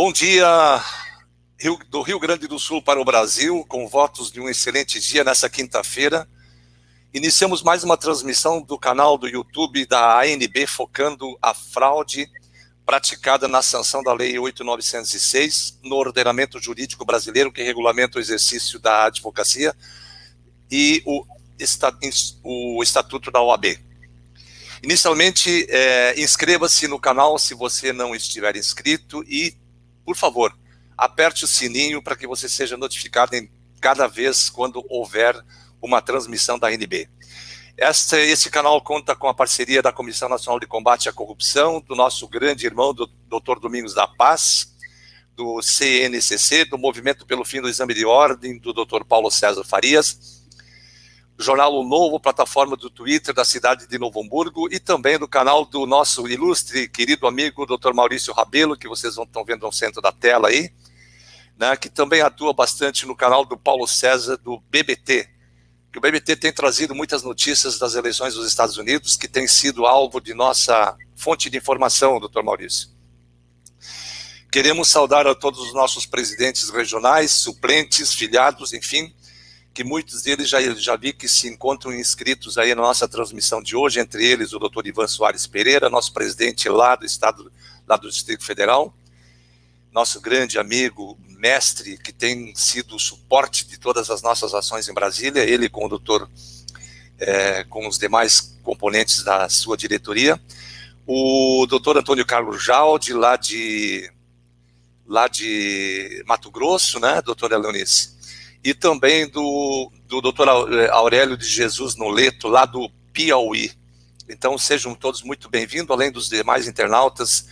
Bom dia, do Rio Grande do Sul para o Brasil, com votos de um excelente dia nessa quinta-feira. Iniciamos mais uma transmissão do canal do YouTube da ANB, focando a fraude praticada na sanção da Lei 8.906, no ordenamento jurídico brasileiro, que regulamenta o exercício da advocacia, e o Estatuto da OAB. Inicialmente, inscreva-se no canal se você não estiver inscrito e, por favor, aperte o sininho para que você seja notificado em cada vez quando houver uma transmissão da ANB. Esse canal conta com a parceria da Comissão Nacional de Combate à Corrupção, do nosso grande irmão, do Dr. Domingos da Paz, do CNCC, do Movimento pelo Fim do Exame de Ordem, do Dr. Paulo César Farias, Jornal O Novo, plataforma do Twitter da cidade de Novo Hamburgo, e também do canal do nosso ilustre, querido amigo, Dr. Maurício Rabelo, que vocês estão vendo no centro da tela aí, né, que também atua bastante no canal do Paulo César, do BBT, que o BBT tem trazido muitas notícias das eleições dos Estados Unidos, que tem sido alvo de nossa fonte de informação, Dr. Maurício. Queremos saudar a todos os nossos presidentes regionais, suplentes, filiados, enfim, que muitos deles já vi que se encontram inscritos aí na nossa transmissão de hoje, entre eles o Dr. Ivan Soares Pereira, nosso presidente lá do Estado, lá do Distrito Federal, nosso grande amigo, mestre, que tem sido o suporte de todas as nossas ações em Brasília, ele com o doutor, com os demais componentes da sua diretoria, o doutor Antônio Carlos Jaldi, lá de Mato Grosso, né, doutora Leonice, e também do doutor Aurélio de Jesus Noleto, lá do Piauí. Então sejam todos muito bem-vindos, além dos demais internautas,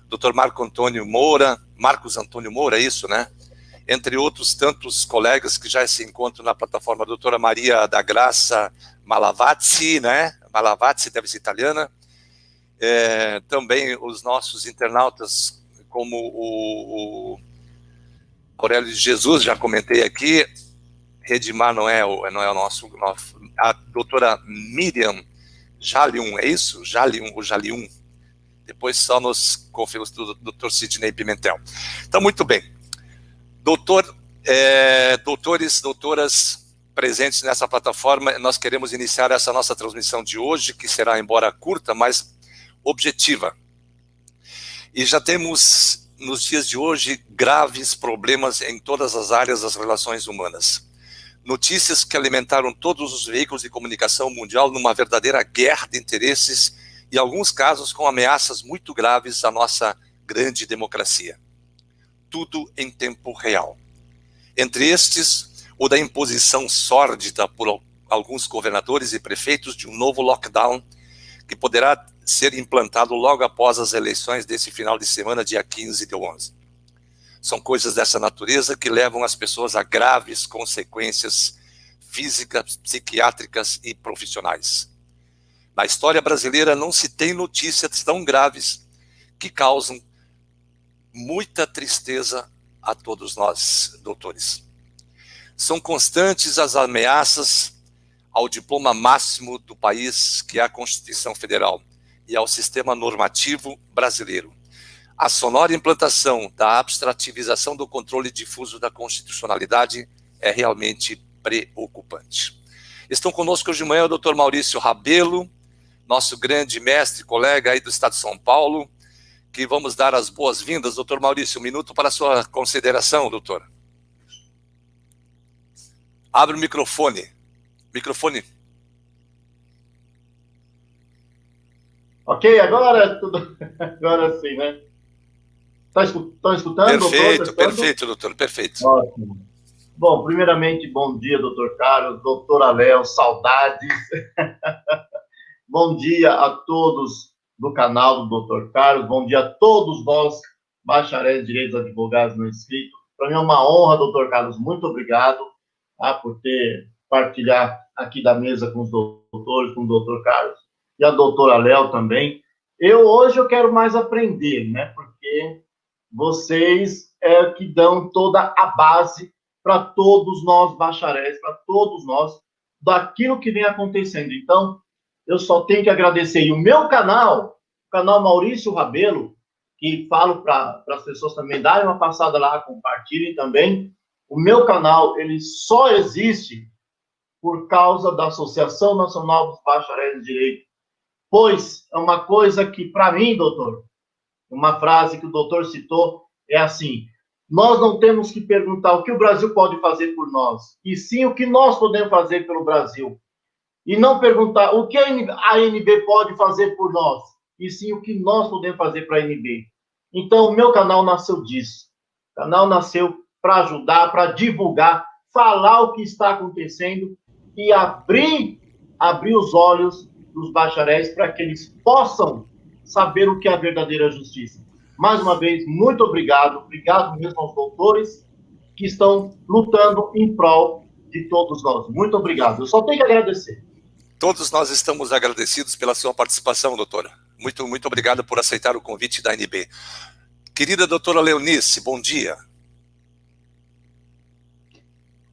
doutor Marcos Antônio Moura, é isso, né? Entre outros tantos colegas que já se encontram na plataforma, a doutora Maria da Graça Malavazzi, né? Malavazzi, deve ser italiana. Também os nossos internautas, como o Aurélio de Jesus, já comentei aqui, Redimar não é o nosso, a doutora Miriam Jalium, é isso? Jalium. Depois só nos confirma o doutor Sidney Pimentel. Então, muito bem. Doutores, doutoras presentes nessa plataforma, nós queremos iniciar essa nossa transmissão de hoje, que será, embora curta, mas objetiva. E já temos, nos dias de hoje, graves problemas em todas as áreas das relações humanas. Notícias que alimentaram todos os veículos de comunicação mundial numa verdadeira guerra de interesses e, em alguns casos, com ameaças muito graves à nossa grande democracia. Tudo em tempo real. Entre estes, o da imposição sórdida por alguns governadores e prefeitos de um novo lockdown que poderá ser implantado logo após as eleições desse final de semana, dia 15/11. São coisas dessa natureza que levam as pessoas a graves consequências físicas, psiquiátricas e profissionais. Na história brasileira não se tem notícias tão graves que causam muita tristeza a todos nós, doutores. São constantes as ameaças ao diploma máximo do país, que é a Constituição Federal, e ao sistema normativo brasileiro. A sonora implantação da abstrativização do controle difuso da constitucionalidade é realmente preocupante. Estão conosco hoje de manhã o Dr. Maurício Rabelo, nosso grande mestre, colega aí do Estado de São Paulo, que vamos dar as boas-vindas. Doutor Maurício, um minuto para a sua consideração, doutor. Abre o microfone. Ok, agora tudo. Agora sim, né? Estão escutando, doutor? Perfeito, doutor, perfeito. Ótimo. Bom, primeiramente, bom dia, doutor Carlos, doutora Léo, saudades. Bom dia a todos do canal do doutor Carlos, bom dia a todos nós, bacharéis, direitos, advogados não inscritos. Para mim é uma honra, doutor Carlos, muito obrigado por ter partilhar aqui da mesa com os doutores, com o doutor Carlos e a doutora Léo também. Hoje eu quero mais aprender, né? Porque vocês que dão toda a base para todos nós bacharéis, para todos nós, daquilo que vem acontecendo. Então, eu só tenho que agradecer. E o meu canal, o canal Maurício Rabelo, que falo para as pessoas também darem uma passada lá, compartilhem também. O meu canal, ele só existe por causa da Associação Nacional dos Bacharéis em Direito, pois é uma coisa que, para mim, doutor, uma frase que o doutor citou, é assim: nós não temos que perguntar o que o Brasil pode fazer por nós, e sim o que nós podemos fazer pelo Brasil. E não perguntar o que a ANB pode fazer por nós, e sim o que nós podemos fazer para a ANB. Então, o meu canal nasceu disso. O canal nasceu para ajudar, para divulgar, falar o que está acontecendo e abrir os olhos dos bacharéis para que eles possam saber o que é a verdadeira justiça. Mais uma vez, muito obrigado. Obrigado mesmo aos doutores que estão lutando em prol de todos nós. Muito obrigado. Eu só tenho que agradecer. Todos nós estamos agradecidos pela sua participação, doutora. Muito, muito obrigado por aceitar o convite da ANB. Querida doutora Leonice, bom dia.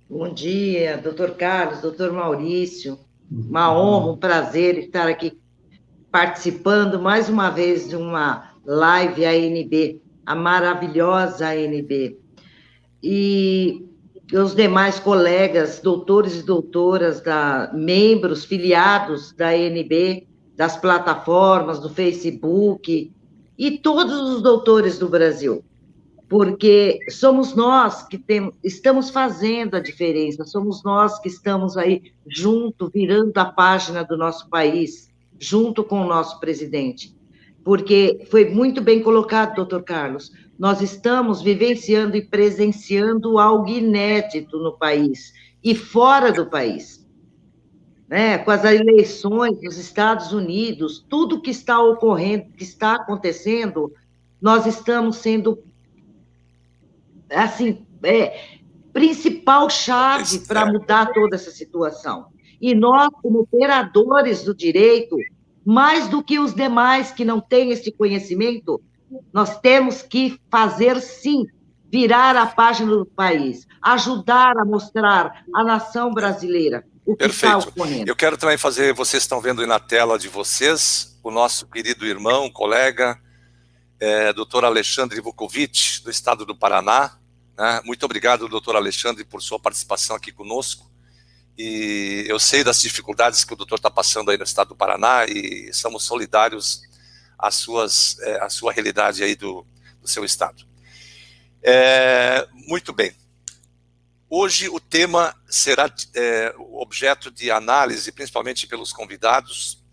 Bom dia, doutor Carlos, doutor Maurício. Uma honra, um prazer estar aqui participando mais uma vez de uma live ANB, a maravilhosa ANB. E os demais colegas, doutores e doutoras, membros, filiados da ANB, das plataformas, do Facebook, e todos os doutores do Brasil. Porque somos nós que estamos fazendo a diferença, somos nós que estamos aí junto, virando a página do nosso país, junto com o nosso presidente. Porque foi muito bem colocado, doutor Carlos, nós estamos vivenciando e presenciando algo inédito no país e fora do país. Né? Com as eleições dos Estados Unidos, tudo que está ocorrendo, que está acontecendo, nós estamos sendo assim, principal chave para mudar toda essa situação. E nós, como operadores do direito, mais do que os demais que não têm esse conhecimento, nós temos que fazer, sim, virar a página do país, ajudar a mostrar à nação brasileira o que está ocorrendo. Eu quero também fazer, vocês estão vendo aí na tela de vocês, o nosso querido irmão, colega, doutor Alexandre Vukovic, do estado do Paraná. Né? Muito obrigado, doutor Alexandre, por sua participação aqui conosco. E eu sei das dificuldades que o doutor está passando aí no estado do Paraná e somos solidários à sua realidade aí do seu estado. Muito bem. Hoje o tema será objeto de análise, principalmente pelos convidados,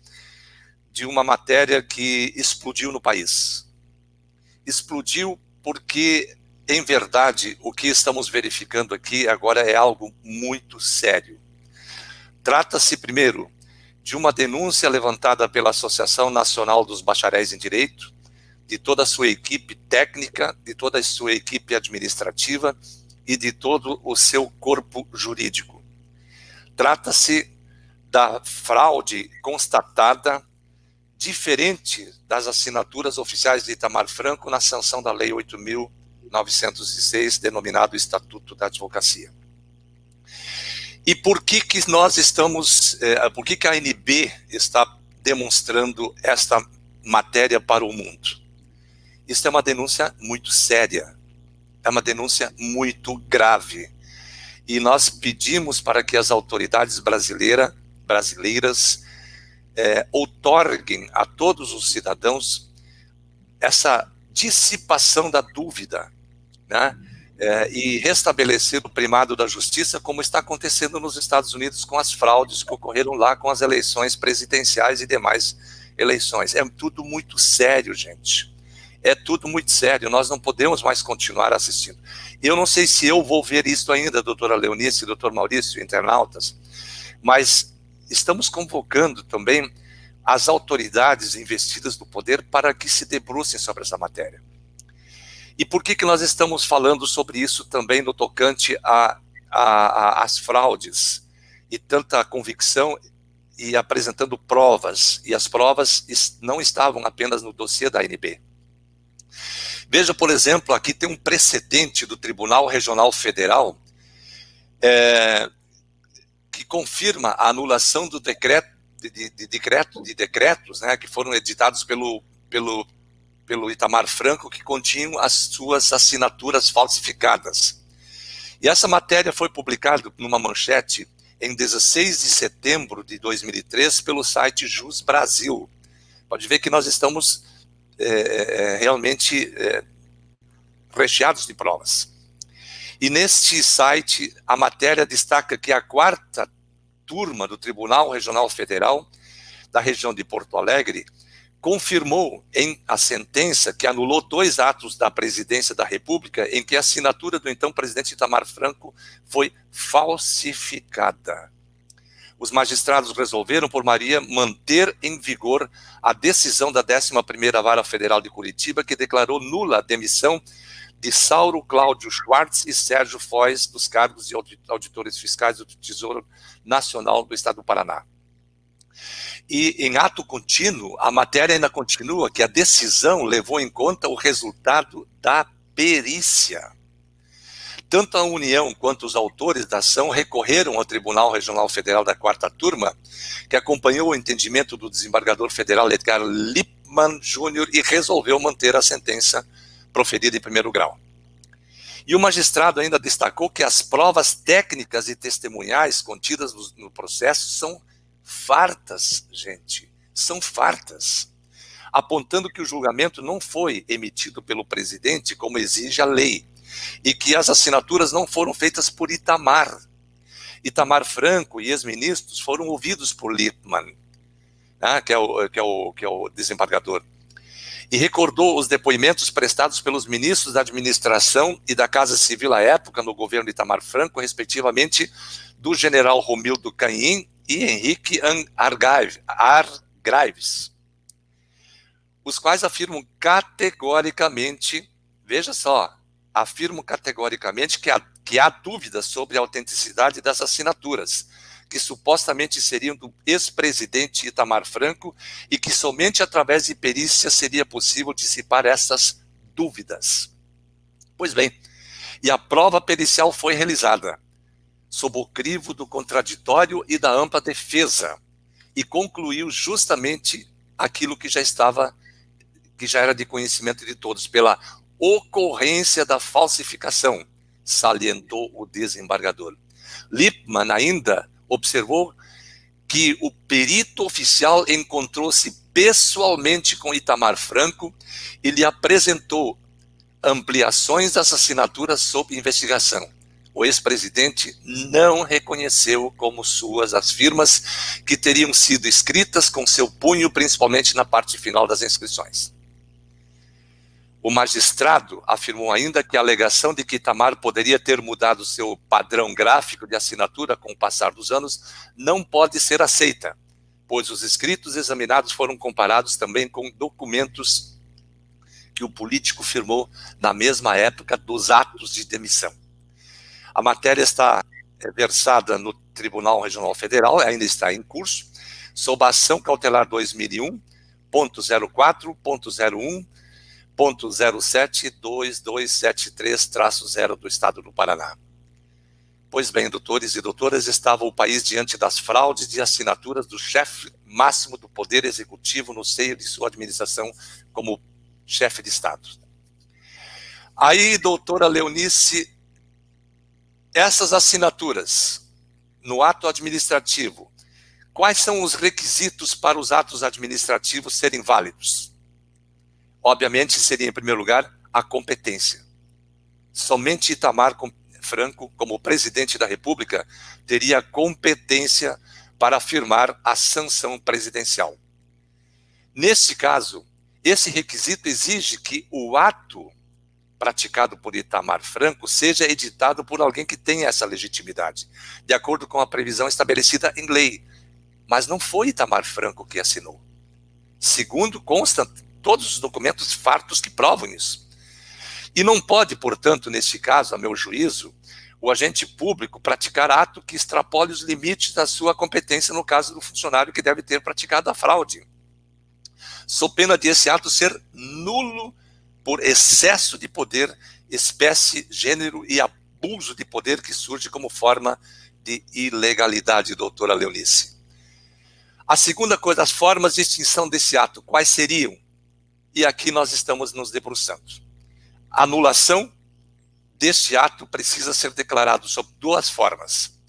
de uma matéria que explodiu no país. Explodiu porque, em verdade, o que estamos verificando aqui agora é algo muito sério. Trata-se, primeiro, de uma denúncia levantada pela Associação Nacional dos Bacharéis em Direito, de toda a sua equipe técnica, de toda a sua equipe administrativa e de todo o seu corpo jurídico. Trata-se da fraude constatada diferente das assinaturas oficiais de Itamar Franco na sanção da Lei 8.906, denominado Estatuto da Advocacia. E por que nós estamos, por que a ANB está demonstrando esta matéria para o mundo? Isso é uma denúncia muito séria, é uma denúncia muito grave. E nós pedimos para que as autoridades brasileiras outorguem a todos os cidadãos essa dissipação da dúvida, né? E restabelecer o primado da justiça, como está acontecendo nos Estados Unidos com as fraudes que ocorreram lá com as eleições presidenciais e demais eleições. É tudo muito sério, gente. É tudo muito sério, nós não podemos mais continuar assistindo. Eu não sei se eu vou ver isso ainda, doutora Leonice, doutor Maurício, internautas, mas estamos convocando também as autoridades investidas no poder para que se debrucem sobre essa matéria. E por que nós estamos falando sobre isso também no tocante às fraudes e tanta convicção e apresentando provas, e as provas não estavam apenas no dossiê da ANB. Veja, por exemplo, aqui tem um precedente do Tribunal Regional Federal que confirma a anulação do decretos, né, que foram editados pelo pelo Itamar Franco, que continham as suas assinaturas falsificadas. E essa matéria foi publicada numa manchete em 16 de setembro de 2003 pelo site Jus Brasil. Pode ver que nós estamos realmente recheados de provas. E neste site, a matéria destaca que a 4ª turma do Tribunal Regional Federal da região de Porto Alegre confirmou em a sentença que anulou 2 atos da Presidência da República em que a assinatura do então presidente Itamar Franco foi falsificada. Os magistrados resolveram, por maioria, manter em vigor a decisão da 11ª Vara Federal de Curitiba, que declarou nula a demissão de Sauro Cláudio Schwartz e Sérgio Foz dos cargos de auditores fiscais do Tesouro Nacional do Estado do Paraná. E em ato contínuo, a matéria ainda continua que a decisão levou em conta o resultado da perícia. Tanto a União quanto os autores da ação recorreram ao Tribunal Regional Federal da 4ª Turma, que acompanhou o entendimento do desembargador federal Edgar Lippmann Jr. e resolveu manter a sentença proferida em primeiro grau. E o magistrado ainda destacou que as provas técnicas e testemunhais contidas no processo são fartas, gente, são fartas, apontando que o julgamento não foi emitido pelo presidente como exige a lei, e que as assinaturas não foram feitas por Itamar. Itamar Franco e ex-ministros foram ouvidos por Lippmann, né, que é o desembargador, e recordou os depoimentos prestados pelos ministros da administração e da Casa Civil à época no governo de Itamar Franco, respectivamente do general Romildo Canhim e Henrique Argrives, os quais afirmam categoricamente, veja só, afirmam categoricamente que há dúvidas sobre a autenticidade das assinaturas, que supostamente seriam do ex-presidente Itamar Franco e que somente através de perícia seria possível dissipar essas dúvidas. Pois bem, e a prova pericial foi realizada, sob o crivo do contraditório e da ampla defesa, e concluiu justamente aquilo que já era de conhecimento de todos, pela ocorrência da falsificação, salientou o desembargador. Lippmann ainda observou que o perito oficial encontrou-se pessoalmente com Itamar Franco e lhe apresentou ampliações das assinaturas sob investigação. O ex-presidente não reconheceu como suas as firmas que teriam sido escritas com seu punho, principalmente na parte final das inscrições. O magistrado afirmou ainda que a alegação de que Itamar poderia ter mudado seu padrão gráfico de assinatura com o passar dos anos não pode ser aceita, pois os escritos examinados foram comparados também com documentos que o político firmou na mesma época dos atos de demissão. A matéria está versada no Tribunal Regional Federal, ainda está em curso, sob a ação cautelar 2001.04.01.072273-0 do Estado do Paraná. Pois bem, doutores e doutoras, estava o país diante das fraudes de assinaturas do chefe máximo do Poder Executivo no seio de sua administração como chefe de Estado. Aí, doutora Leonice, essas assinaturas no ato administrativo, quais são os requisitos para os atos administrativos serem válidos? Obviamente, seria, em primeiro lugar, a competência. Somente Itamar Franco, como presidente da República, teria competência para afirmar a sanção presidencial. Nesse caso, esse requisito exige que o ato praticado por Itamar Franco seja editado por alguém que tenha essa legitimidade, de acordo com a previsão estabelecida em lei. Mas não foi Itamar Franco que assinou. Segundo consta todos os documentos fartos que provam isso. E não pode, portanto, neste caso, a meu juízo, o agente público praticar ato que extrapole os limites da sua competência no caso do funcionário que deve ter praticado a fraude, sob pena de esse ato ser nulo por excesso de poder, espécie, gênero e abuso de poder que surge como forma de ilegalidade, doutora Leonice. A segunda coisa, as formas de extinção desse ato, quais seriam? e aqui nós estamos nos debruçando. A anulação deste ato precisa ser declarado sob duas formas.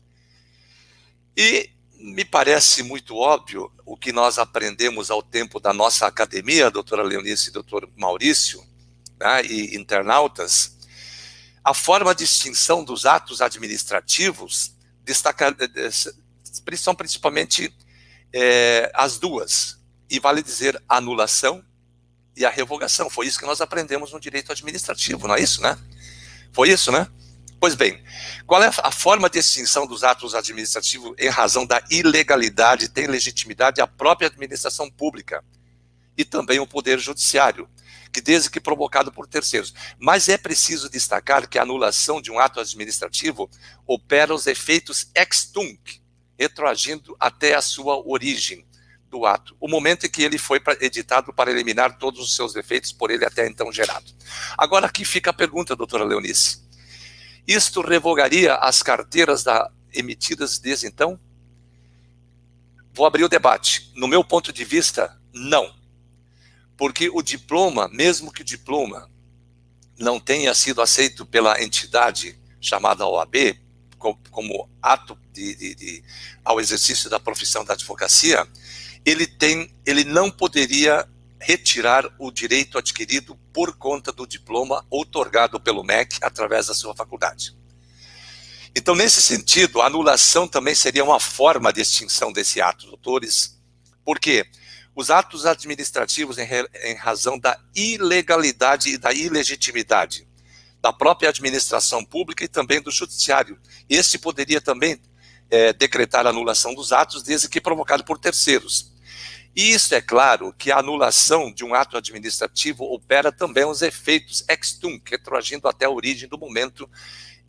E me parece muito óbvio o que nós aprendemos ao tempo da nossa academia, doutora Leonice e doutor Maurício, né, e internautas, a forma de extinção dos atos administrativos são principalmente as duas, e vale dizer anulação e a revogação. Foi isso que nós aprendemos no direito administrativo, não é isso, né? Foi isso, né? Pois bem, qual é a forma de extinção dos atos administrativos em razão da ilegalidade, tem legitimidade a própria administração pública e também o poder judiciário, que desde que provocado por terceiros. Mas é preciso destacar que a anulação de um ato administrativo opera os efeitos ex tunc, retroagindo até a sua origem do ato, o momento em que ele foi editado para eliminar todos os seus efeitos por ele até então gerado. Agora aqui fica a pergunta, doutora Leonice. Isto revogaria as carteiras emitidas desde então? Vou abrir o debate. No meu ponto de vista, não. Porque o diploma, mesmo que o diploma não tenha sido aceito pela entidade chamada OAB, como ato ao exercício da profissão da advocacia, ele não poderia retirar o direito adquirido por conta do diploma outorgado pelo MEC através da sua faculdade. Então, nesse sentido, a anulação também seria uma forma de extinção desse ato, doutores, porque os atos administrativos em razão da ilegalidade e da ilegitimidade da própria administração pública e também do judiciário. Este poderia também decretar a anulação dos atos, desde que provocado por terceiros. E isso é claro que a anulação de um ato administrativo opera também os efeitos ex tunc, retroagindo até a origem do momento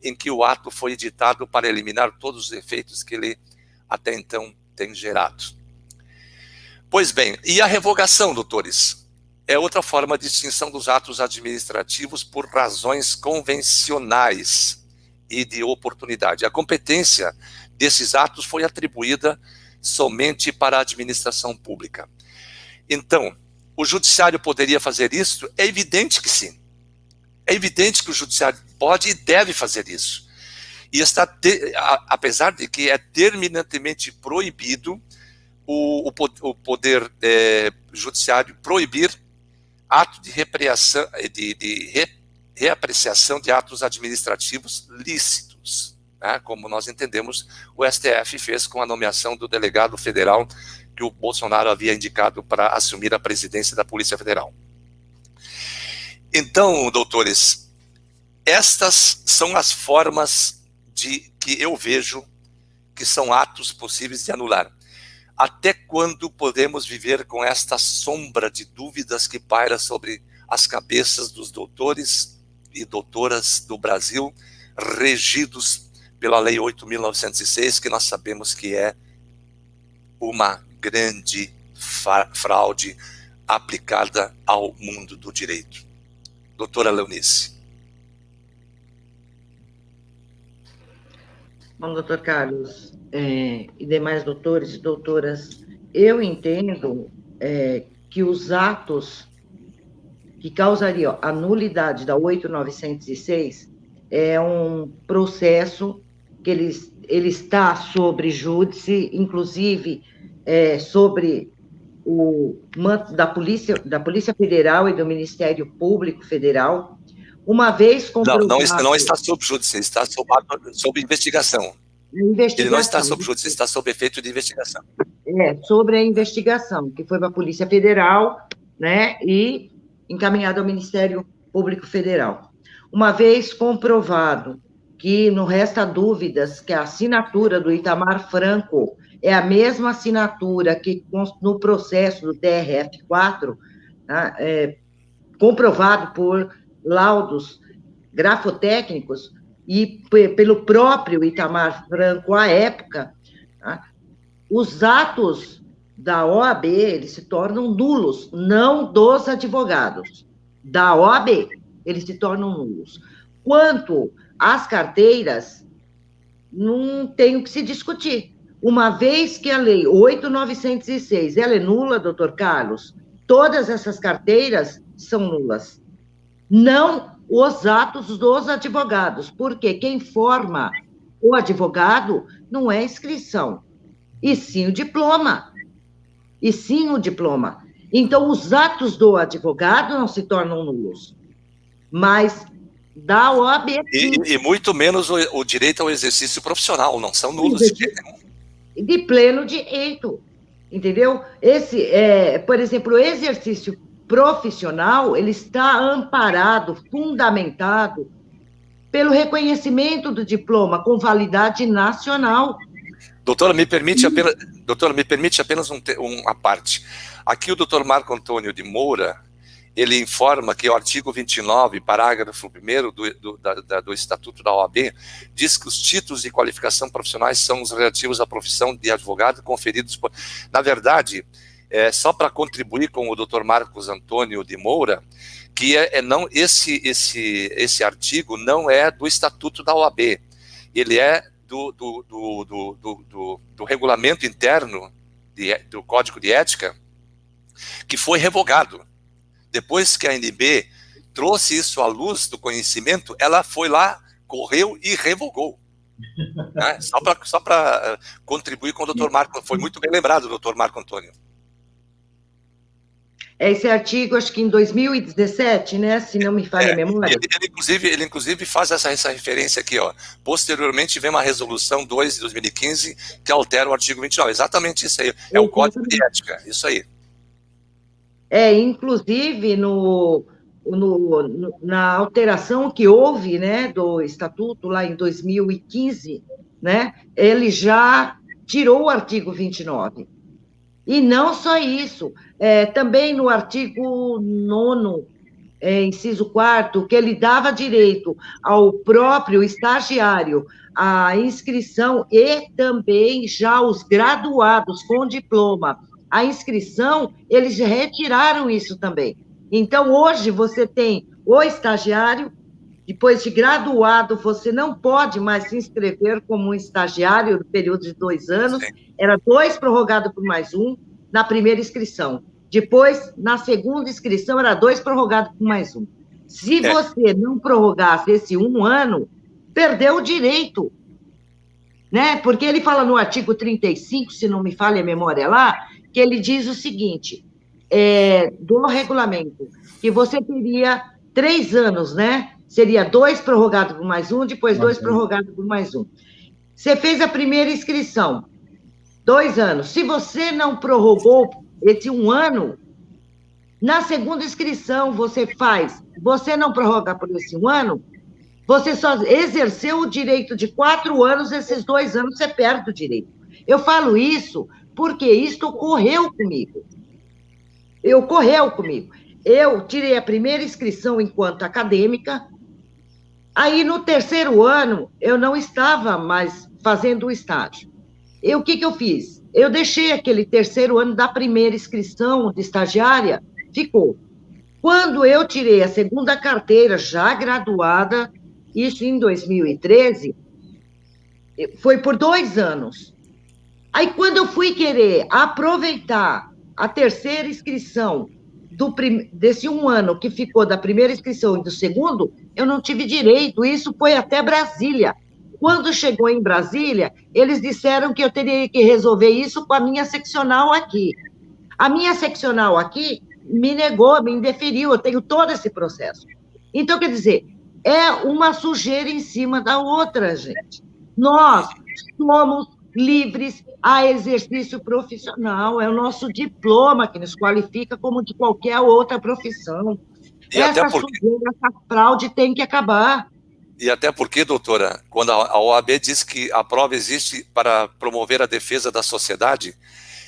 em que o ato foi editado para eliminar todos os efeitos que ele até então tem gerado. Pois bem, e a revogação, doutores? É outra forma de extinção dos atos administrativos por razões convencionais e de oportunidade. A competência desses atos foi atribuída somente para a administração pública. Então, o judiciário poderia fazer isso? É evidente que sim. É evidente que o judiciário pode e deve fazer isso. E apesar de que é terminantemente proibido o poder judiciário proibir ato de reapreciação de atos administrativos lícitos, né? Como nós entendemos, o STF fez com a nomeação do delegado federal que o Bolsonaro havia indicado para assumir a presidência da Polícia Federal. Então, doutores, estas são as formas que eu vejo que são atos possíveis de anular. Até quando podemos viver com esta sombra de dúvidas que paira sobre as cabeças dos doutores e doutoras do Brasil, regidos pela Lei 8.906, que nós sabemos que é uma grande fraude aplicada ao mundo do direito? Doutora Leonice. Bom, doutor Carlos, e demais doutores e doutoras, eu entendo que os atos que causariam a nulidade da 8.906 é um processo que ele está sobre júdice, inclusive sobre o manto da Polícia Federal e do Ministério Público Federal, uma vez comprovado... Não está sob júdice, está sob investigação. Ele não está sob júdice, está sob efeito de investigação. Sobre a investigação, que foi para a Polícia Federal, né, e encaminhado ao Ministério Público Federal. Uma vez comprovado que não resta dúvidas que a assinatura do Itamar Franco é a mesma assinatura que no processo do TRF4, comprovado por laudos grafotécnicos e pelo próprio Itamar Franco à época, os atos da OAB, eles se tornam nulos, não dos advogados. Da OAB, eles se tornam nulos. Quanto às carteiras, não tem o que se discutir. Uma vez que a Lei 8.906, ela é nula, doutor Carlos, todas essas carteiras são nulas. Não os atos dos advogados, porque quem forma o advogado não é a inscrição, e sim o diploma. Então, os atos do advogado não se tornam nulos, mas da OAB, sim. E muito menos o direito ao exercício profissional, não são nulos de jeito nenhum. De pleno direito, entendeu? Por exemplo, o exercício profissional, ele está amparado, fundamentado pelo reconhecimento do diploma com validade nacional. Doutora, me permite apenas uma parte. Aqui o doutor Marco Antônio de Moura, ele informa que o artigo 29, parágrafo 1º do Estatuto da OAB, diz que os títulos de qualificação profissionais são os relativos à profissão de advogado conferidos por... Na verdade, só para contribuir com o doutor Marcos Antônio de Moura, que não, esse artigo não é do Estatuto da OAB, ele é do regulamento interno do Código de Ética, que foi revogado. Depois que a ANB trouxe isso à luz do conhecimento, ela foi lá, correu e revogou. Né? Só para contribuir com o doutor Marco, foi muito bem lembrado, doutor Marco Antônio. Esse artigo, acho que em 2017, né, se não me falha a memória. Ele inclusive faz essa referência aqui, ó. Posteriormente vem uma resolução 2 de 2015 que altera o artigo 29. Exatamente isso aí. É o Código de Ética, isso aí. Inclusive, na alteração que houve, né, do Estatuto, lá em 2015, né, ele já tirou o artigo 29. E não só isso, também no artigo 9º, inciso 4º, que ele dava direito ao próprio estagiário à inscrição e também já os graduados com diploma, a inscrição, eles retiraram isso também. Então, hoje, você tem o estagiário, depois de graduado, você não pode mais se inscrever como um estagiário no período de 2 anos, era 2 prorrogado por mais 1 na primeira inscrição. Depois, na segunda inscrição, era 2 prorrogado por mais 1. Se você não prorrogasse esse 1 ano, perdeu o direito, né? Porque ele fala no artigo 35, se não me falha a memória lá, que ele diz o seguinte, do regulamento, que você teria 3 anos, né? Seria 2 prorrogados por mais 1, depois 2 prorrogados por mais 1. Você fez a primeira inscrição, 2 anos. Se você não prorrogou esse 1 ano, na segunda inscrição você não prorroga por esse 1 ano, você só exerceu o direito de 4 anos, esses 2 anos você perde o direito. Eu falo isso porque isso ocorreu comigo. Eu tirei a primeira inscrição enquanto acadêmica, aí no 3º ano eu não estava mais fazendo o estágio. O que eu fiz? Eu deixei aquele 3º ano da primeira inscrição de estagiária, ficou. Quando eu tirei a segunda carteira, já graduada, isso em 2013, foi por 2 anos. Aí, quando eu fui querer aproveitar a terceira inscrição desse 1 ano que ficou da primeira inscrição e do segundo, eu não tive direito, isso foi até Brasília. Quando chegou em Brasília, eles disseram que eu teria que resolver isso com a minha seccional aqui. A minha seccional aqui me negou, me indeferiu, eu tenho todo esse processo. Então, quer dizer, é uma sujeira em cima da outra, gente. Nós somos livres a exercício profissional, é o nosso diploma que nos qualifica como de qualquer outra profissão. E essa sujeira, essa fraude tem que acabar. E até porque, doutora, quando a OAB diz que a prova existe para promover a defesa da sociedade,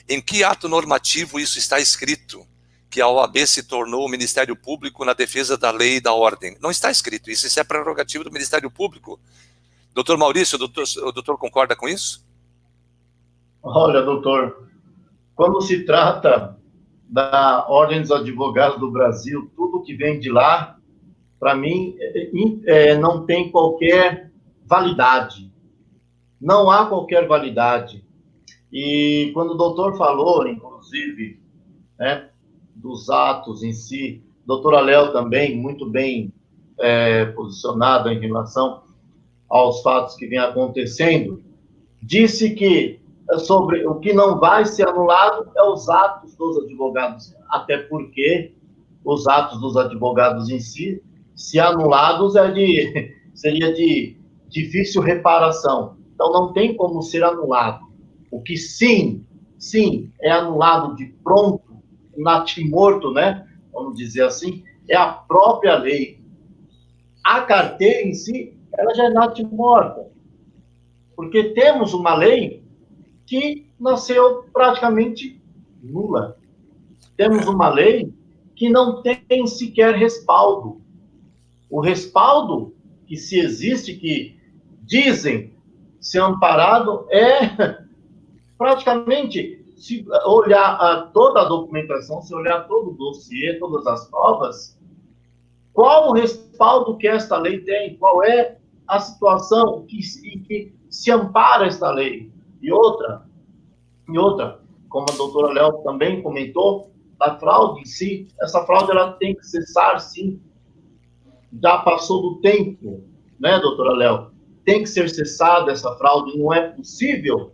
em que ato normativo isso está escrito? Que a OAB se tornou o Ministério Público na defesa da lei e da ordem. Não está escrito isso, isso é prerrogativa do Ministério Público. Doutor Maurício, o doutor concorda com isso? Olha, doutor, quando se trata da Ordem dos Advogados do Brasil, tudo que vem de lá, para mim, não tem qualquer validade. Não há qualquer validade. E quando o doutor falou, inclusive, né, dos atos em si. Doutora Léo também, muito bem posicionada em relação aos fatos que vêm acontecendo, disse que sobre o que não vai ser anulado é os atos dos advogados, até porque os atos dos advogados em si, se anulados, seria de difícil reparação. Então, não tem como ser anulado. O que sim, é anulado de pronto, natimorto, né? Vamos dizer assim, é a própria lei. A carteira em si, ela já é natimorta. Porque temos uma lei que nasceu praticamente nula. Temos uma lei que não tem sequer respaldo. O respaldo que se existe, que dizem ser amparado, é praticamente, se olhar toda a documentação, se olhar todo o dossiê, todas as provas, qual o respaldo que esta lei tem? Qual é a situação em que se ampara esta lei? E outra, como a doutora Léo também comentou, a fraude em si, essa fraude ela tem que cessar, sim. Já passou do tempo, né, doutora Léo? Tem que ser cessada essa fraude, não é possível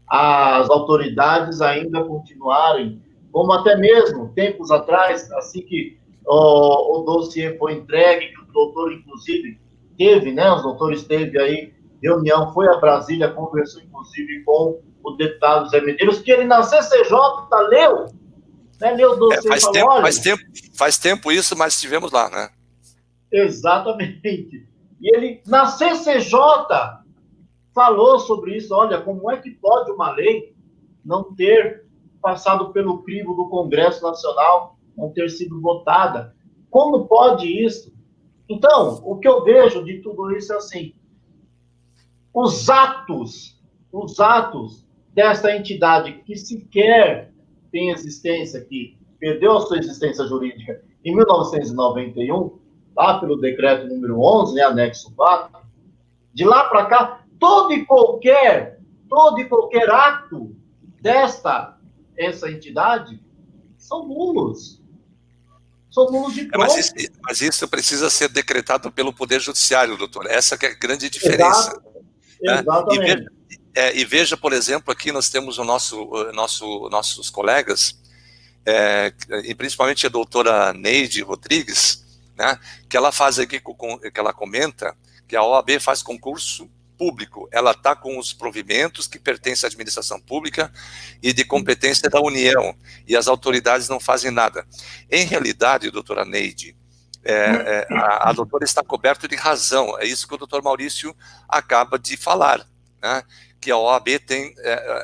as autoridades ainda continuarem, como até mesmo tempos atrás, assim que o dossiê foi entregue, que o doutor, inclusive, teve, né, os doutores teve aí reunião, foi a Brasília, conversou, inclusive, com o deputado Zé Medeiros, que ele na CCJ leu, né, leu o dossiê e falou, olha... Faz tempo isso, mas estivemos lá, né? Exatamente. E ele, na CCJ, falou sobre isso, olha, como é que pode uma lei não ter passado pelo crivo do Congresso Nacional, não ter sido votada? Como pode isso? Então, o que eu vejo de tudo isso é assim, os atos dessa entidade que sequer tem existência, que perdeu a sua existência jurídica em 1991, lá pelo decreto número 11, né, anexo 4, de lá para cá, todo e qualquer ato essa entidade são nulos. São nulos de pronto. Mas isso precisa ser decretado pelo Poder Judiciário, doutor. Essa que é a grande diferença. Exatamente. E veja, por exemplo, aqui nós temos nossos colegas, e principalmente a doutora Neide Rodrigues, né, que ela faz aqui, que ela comenta que a OAB faz concurso público, ela está com os provimentos que pertencem à administração pública e de competência da União, e as autoridades não fazem nada. Em realidade, doutora Neide, a doutora está coberta de razão, é isso que o doutor Maurício acaba de falar, né, que a OAB tem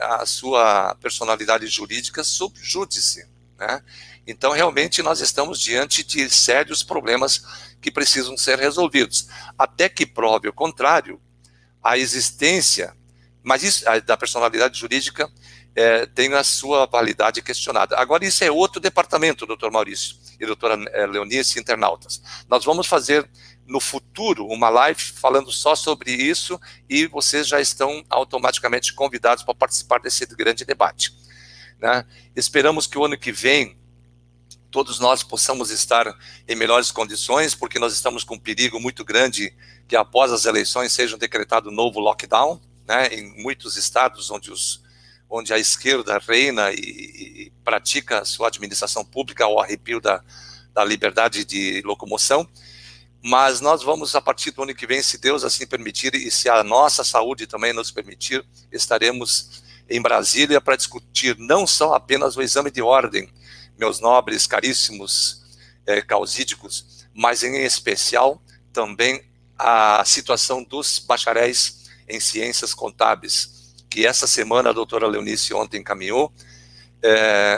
a sua personalidade jurídica sub júdice, né? Então, realmente, nós estamos diante de sérios problemas que precisam ser resolvidos. Até que prove o contrário, a existência, mas isso da personalidade jurídica tem a sua validade questionada. Agora, isso é outro departamento, doutor Maurício e doutora Leonice, internautas. Nós vamos fazer, no futuro, uma live falando só sobre isso e vocês já estão automaticamente convidados para participar desse grande debate, né? Esperamos que o ano que vem todos nós possamos estar em melhores condições, porque nós estamos com um perigo muito grande que após as eleições seja decretado um novo lockdown, né, em muitos estados onde a esquerda reina e pratica a sua administração pública ao arrepio da liberdade de locomoção. Mas nós vamos, a partir do ano que vem, se Deus assim permitir, e se a nossa saúde também nos permitir, estaremos em Brasília para discutir não só apenas o exame de ordem, meus nobres, caríssimos causídicos, mas em especial também a situação dos bacharéis em ciências contábeis, que essa semana a doutora Leonice ontem encaminhou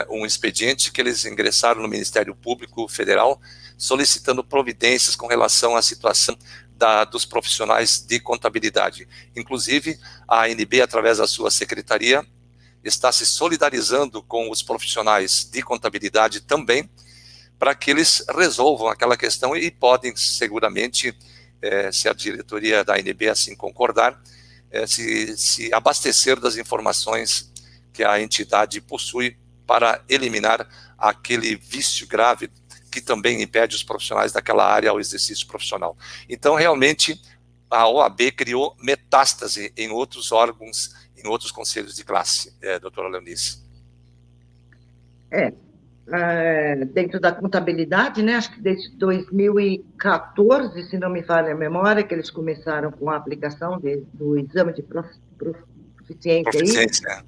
um expediente que eles ingressaram no Ministério Público Federal, solicitando providências com relação à situação dos profissionais de contabilidade. Inclusive, a ANB, através da sua secretaria, está se solidarizando com os profissionais de contabilidade também, para que eles resolvam aquela questão e podem seguramente, se a diretoria da ANB assim concordar, se abastecer das informações que a entidade possui para eliminar aquele vício grave que também impede os profissionais daquela área ao exercício profissional. Então, realmente, a OAB criou metástase em outros órgãos, em outros conselhos de classe, doutora Leonice. Dentro da contabilidade, né, acho que desde 2014, se não me falha a memória, que eles começaram com a aplicação do exame de proficiência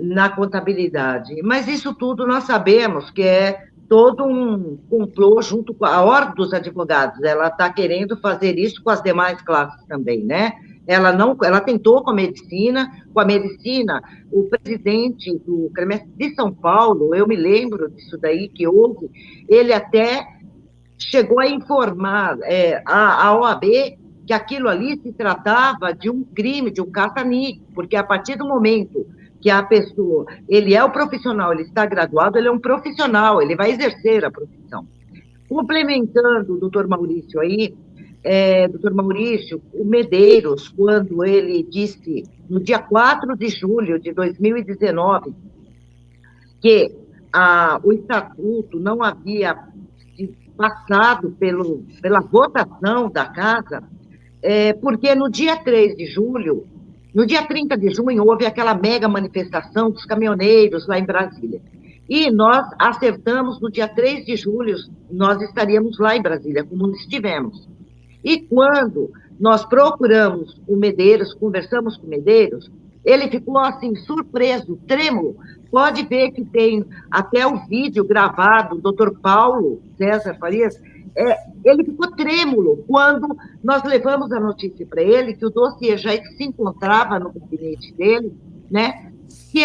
na contabilidade. Mas isso tudo nós sabemos que é todo um complô junto com a Ordem dos Advogados. Ela está querendo fazer isso com as demais classes também, né? Ela tentou com a medicina, o presidente do CREMES de São Paulo, eu me lembro disso daí, que houve, ele até chegou a informar a OAB que aquilo ali se tratava de um crime, de um caça-níquel, porque a partir do momento que a pessoa, ele é o profissional, ele está graduado, ele é um profissional, ele vai exercer a profissão. Complementando o doutor Maurício aí, doutor Maurício, o Medeiros, quando ele disse, no dia 4 de julho de 2019, que o estatuto não havia passado pela votação da casa, porque no dia 3 de julho, no dia 30 de junho, houve aquela mega manifestação dos caminhoneiros lá em Brasília. E nós acertamos, no dia 3 de julho, nós estaríamos lá em Brasília, como estivemos. E quando nós procuramos o Medeiros, conversamos com o Medeiros, ele ficou assim, surpreso, trêmulo. Pode ver que tem até o vídeo gravado, o doutor Paulo César Farias, ele ficou trêmulo quando nós levamos a notícia para ele, que o dossiê já se encontrava no gabinete dele, né, que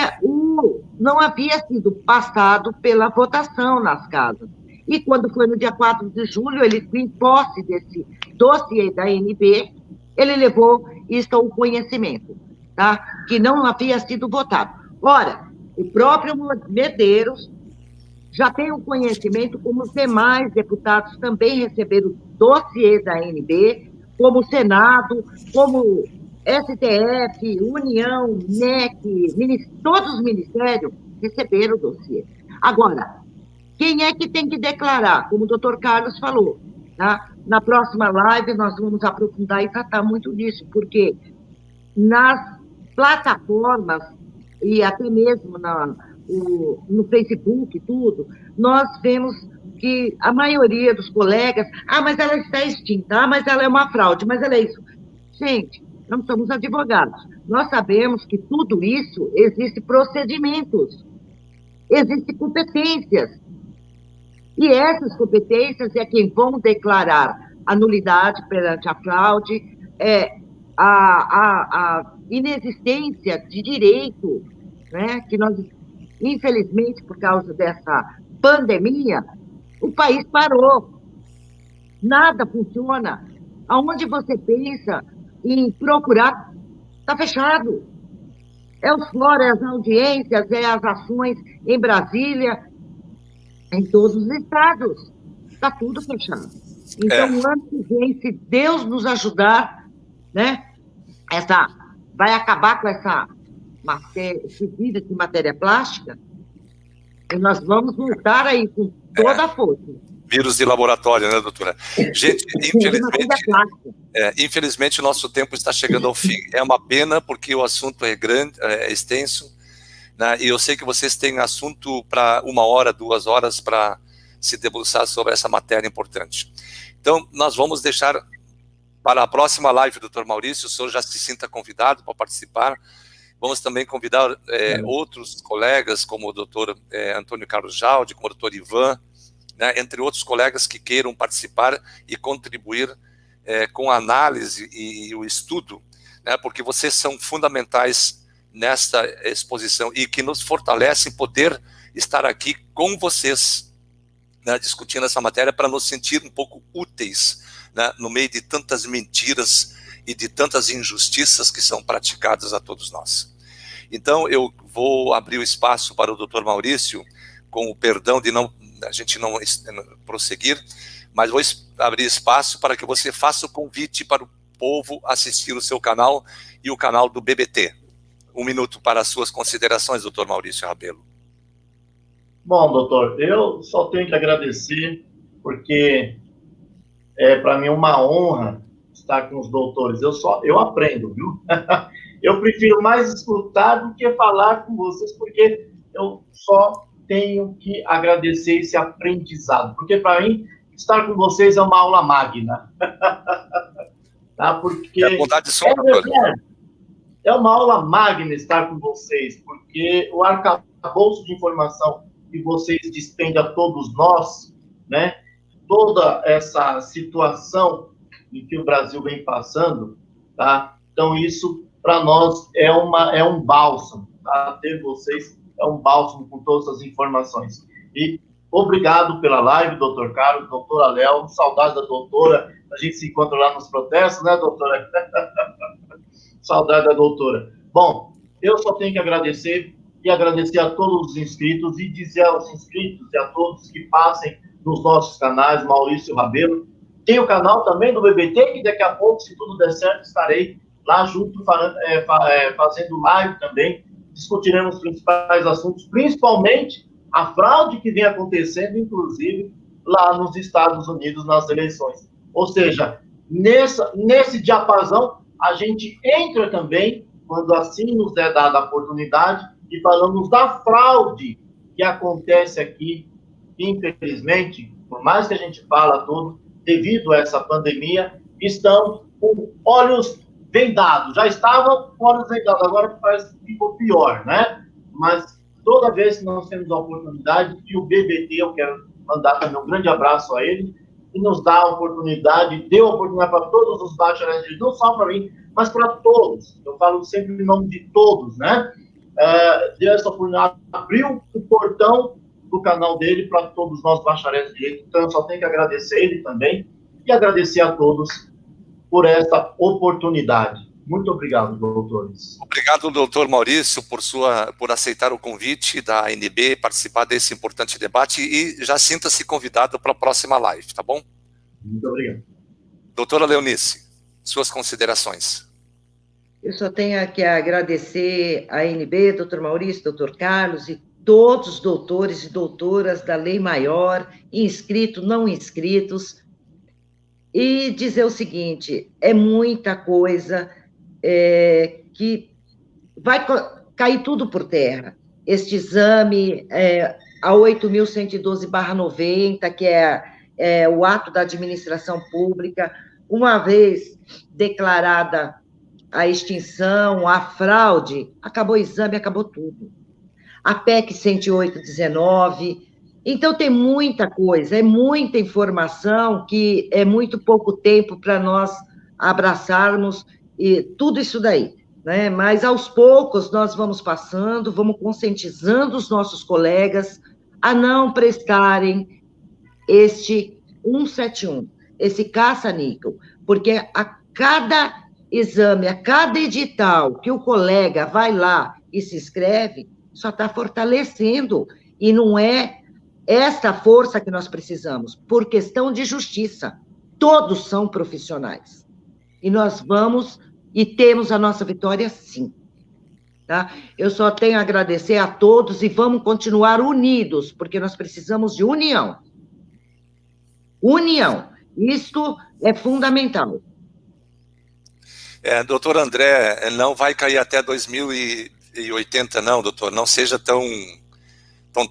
não havia sido passado pela votação nas casas. E quando foi no dia 4 de julho, ele, em posse desse dossiê da ANB, ele levou isso ao conhecimento, tá? Que não havia sido votado. Ora, o próprio Medeiros já tem o conhecimento, como os demais deputados também receberam o dossiê da ANB, como o Senado, como STF, União, MEC, todos os ministérios receberam o dossiê. Agora, quem é que tem que declarar? Como o doutor Carlos falou, tá? Na próxima live nós vamos aprofundar e tratar muito disso, porque nas plataformas e até mesmo no Facebook, tudo, nós vemos que a maioria dos colegas, mas ela está extinta, mas ela é uma fraude, mas ela é isso. Gente, nós somos advogados, nós sabemos que tudo isso existe procedimentos, existem competências, e essas competências é quem vão declarar a nulidade perante a fraude, a inexistência de direito, né, que nós, infelizmente, por causa dessa pandemia, o país parou. Nada funciona. Aonde você pensa em procurar, está fechado. É os fóruns, as audiências, as ações em Brasília, em todos os estados. Está tudo fechado. Então, o ano que vem, se Deus nos ajudar, né, vai acabar com esse vírus de matéria plástica, e nós vamos voltar aí com toda a força. Vírus de laboratório, né, doutora? Gente, infelizmente o nosso tempo está chegando ao fim. É uma pena, porque o assunto é grande, é extenso, né, e eu sei que vocês têm assunto para 1 hora, 2 horas para se debruçar sobre essa matéria importante. Então, nós vamos deixar para a próxima live, doutor Maurício, o senhor já se sinta convidado para participar. Vamos também convidar outros colegas, como o doutor Antônio Carlos Jaldi, como o doutor Ivan, né, entre outros colegas que queiram participar e contribuir com a análise e o estudo, né, porque vocês são fundamentais nesta exposição e que nos fortalecem poder estar aqui com vocês, né, discutindo essa matéria, para nos sentir um pouco úteis, né, no meio de tantas mentiras e de tantas injustiças que são praticadas a todos nós. Então, eu vou abrir o espaço para o doutor Maurício, com o perdão de a gente não prosseguir, mas vou abrir espaço para que você faça o convite para o povo assistir o seu canal e o canal do BBT. um minuto para as suas considerações, doutor Maurício Rabelo. Bom, doutor, eu só tenho que agradecer, porque para mim uma honra estar com os doutores. Eu aprendo, viu? Eu prefiro mais escutar do que falar com vocês, porque eu só tenho que agradecer esse aprendizado, porque para mim estar com vocês é uma aula magna. Tá? Porque é bondade de som, doutor. É uma aula magna estar com vocês, porque o arcabouço de informação que vocês dispendem a todos nós, né? Toda essa situação em que o Brasil vem passando, tá? Então, isso, para nós, é um bálsamo, tá? Ter vocês é um bálsamo com todas as informações. E obrigado pela live, doutor Carlos, doutora Léo, saudade da doutora, a gente se encontra lá nos protestos, né, doutora? Saudade da doutora. Bom, eu só tenho que agradecer e agradecer a todos os inscritos e dizer aos inscritos e a todos que passem nos nossos canais, Maurício Rabelo. Tem o canal também do BBT, que daqui a pouco, se tudo der certo, estarei lá junto fazendo live também. Discutiremos os principais assuntos, principalmente a fraude que vem acontecendo, inclusive, lá nos Estados Unidos, nas eleições. Ou seja, nesse diapasão, a gente entra também, quando assim nos é dada a oportunidade, e falamos da fraude que acontece aqui, infelizmente, por mais que a gente fala tudo, devido a essa pandemia, estão com olhos vendados. Já estavam com olhos vendados, agora parece que ficou pior, né? Mas toda vez que nós temos a oportunidade, e o BBT, eu quero mandar também um grande abraço a ele, que nos dá a oportunidade, deu a oportunidade para todos os bacharéis, não só para mim, mas para todos. Eu falo sempre em nome de todos, né? Deu essa oportunidade, abriu o portão do canal dele para todos nós bacharéis de direito. Então, eu só tenho que agradecer ele também e agradecer a todos por essa oportunidade. Muito obrigado, doutores. Obrigado, doutor Maurício, por aceitar o convite da ANB, participar desse importante debate e já sinta-se convidado para a próxima live, tá bom? Muito obrigado. Doutora Leonice, suas considerações. Eu só tenho que agradecer a ANB, doutor Maurício, doutor Carlos e todos os doutores e doutoras da Lei Maior, inscritos, não inscritos, e dizer o seguinte, é muita coisa que vai cair tudo por terra. Este exame, a 8.112/90, que é o ato da administração pública, uma vez declarada a extinção, a fraude, acabou o exame, acabou tudo. A PEC 108/19, então tem muita coisa, é muita informação que é muito pouco tempo para nós abraçarmos e tudo isso daí, né? Mas aos poucos nós vamos passando, vamos conscientizando os nossos colegas a não prestarem este 171, esse caça-níquel, porque a cada exame, a cada edital que o colega vai lá e se inscreve, só está fortalecendo, e não é esta força que nós precisamos, por questão de justiça. Todos são profissionais. E nós vamos e temos a nossa vitória, sim. Tá? Eu só tenho a agradecer a todos e vamos continuar unidos, porque nós precisamos de união. União. Isto é fundamental. Doutor André, não vai cair até 2080, não, doutor. Não seja tão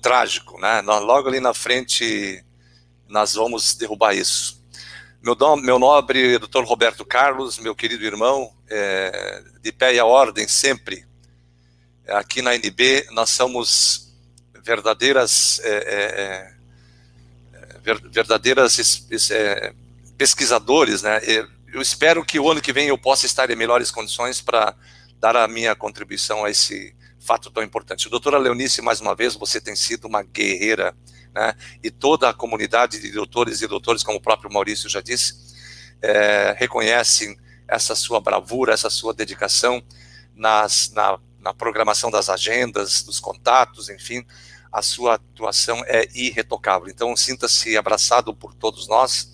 trágico, né? Logo ali na frente, nós vamos derrubar isso. Meu nobre doutor Roberto Carlos, meu querido irmão, de pé e à ordem sempre. Aqui na ANB, nós somos verdadeiras pesquisadores, né? Eu espero que o ano que vem eu possa estar em melhores condições para dar a minha contribuição a esse fato tão importante. Doutora Leonice, mais uma vez, você tem sido uma guerreira, né? E toda a comunidade de doutores e doutores, como o próprio Maurício já disse, reconhecem essa sua bravura, essa sua dedicação na programação das agendas, dos contatos, enfim, a sua atuação é irretocável. Então, sinta-se abraçado por todos nós,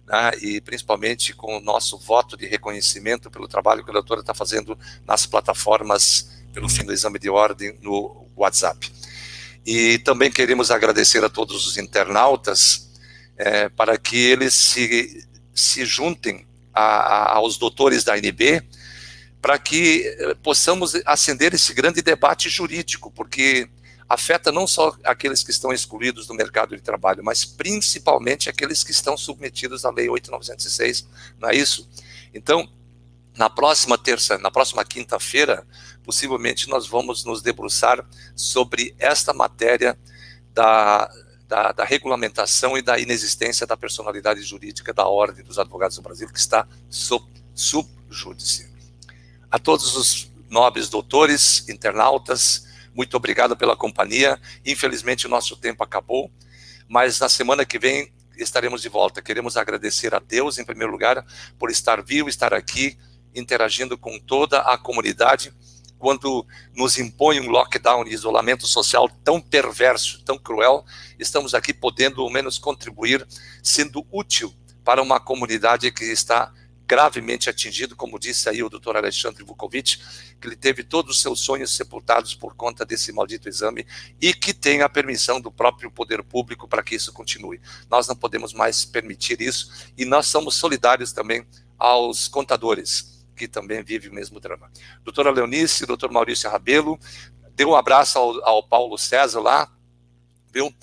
né, e principalmente com o nosso voto de reconhecimento pelo trabalho que a doutora está fazendo nas plataformas pelo fim do exame de ordem no WhatsApp. E também queremos agradecer a todos os internautas para que eles se juntem aos doutores da ANB, para que possamos acender esse grande debate jurídico, porque afeta não só aqueles que estão excluídos do mercado de trabalho, mas principalmente aqueles que estão submetidos à Lei 8.906, não é isso? Então, na próxima quinta-feira, possivelmente nós vamos nos debruçar sobre esta matéria da regulamentação e da inexistência da personalidade jurídica da Ordem dos Advogados do Brasil, que está sub júdice. A todos os nobres doutores, internautas, muito obrigado pela companhia. Infelizmente o nosso tempo acabou, mas na semana que vem estaremos de volta. Queremos agradecer a Deus, em primeiro lugar, por estar vivo, estar aqui, interagindo com toda a comunidade, quando nos impõe um lockdown e isolamento social tão perverso, tão cruel, estamos aqui podendo, ao menos, contribuir, sendo útil para uma comunidade que está gravemente atingido, como disse aí o Dr. Alexandre Vukovic, que ele teve todos os seus sonhos sepultados por conta desse maldito exame e que tem a permissão do próprio poder público para que isso continue. Nós não podemos mais permitir isso e nós somos solidários também aos contadores, que também vivem o mesmo drama. Doutora Leonice, doutor Maurício Rabelo, dê um abraço ao Paulo César lá, viu?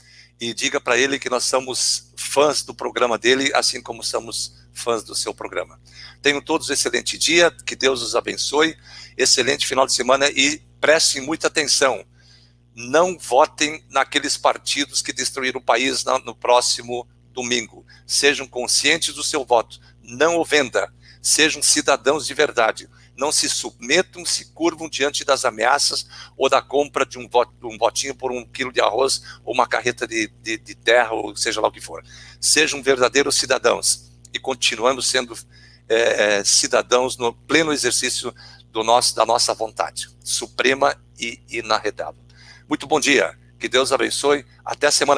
E diga para ele que nós somos fãs do programa dele, assim como somos fãs do seu programa. Tenham todos um excelente dia, que Deus os abençoe, excelente final de semana e prestem muita atenção. Não votem naqueles partidos que destruíram o país no próximo domingo. Sejam conscientes do seu voto, não o venda, sejam cidadãos de verdade. Não se submetam, se curvam diante das ameaças ou da compra de um votinho por 1 quilo de arroz ou uma carreta de terra, ou seja lá o que for. Sejam verdadeiros cidadãos e continuando sendo cidadãos no pleno exercício da nossa vontade, suprema e inarredável. Muito bom dia, que Deus abençoe, até a semana